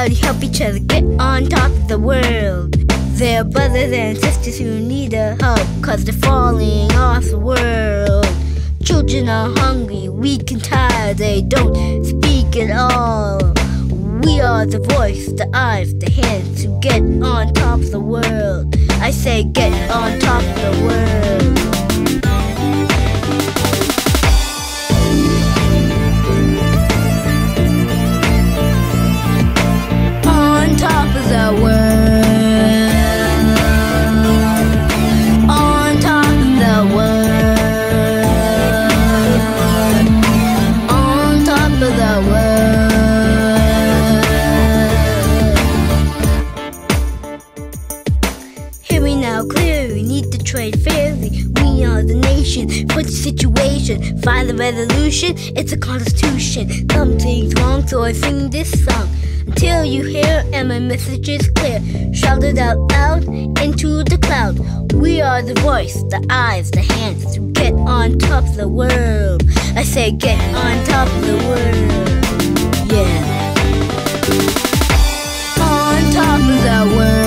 Everybody help each other get on top of the world. They're brothers and sisters who need a help, 'cause they're falling off the world. Children are hungry, weak and tired, they don't speak at all. We are the voice, the eyes, the hands to get on top of the world. I say get on top of the world. On top of the world. On top of the world. On top of the world. Hear me now clearly, need to trade fairly. We are the nation, put the situation, find the resolution, it's a constitution. Something's wrong, so I sing this song until you hear and my message is clear. Shout it out loud into the cloud. We are the voice, the eyes, the hands to get on top of the world. I say get on top of the world. Yeah. On top of the world.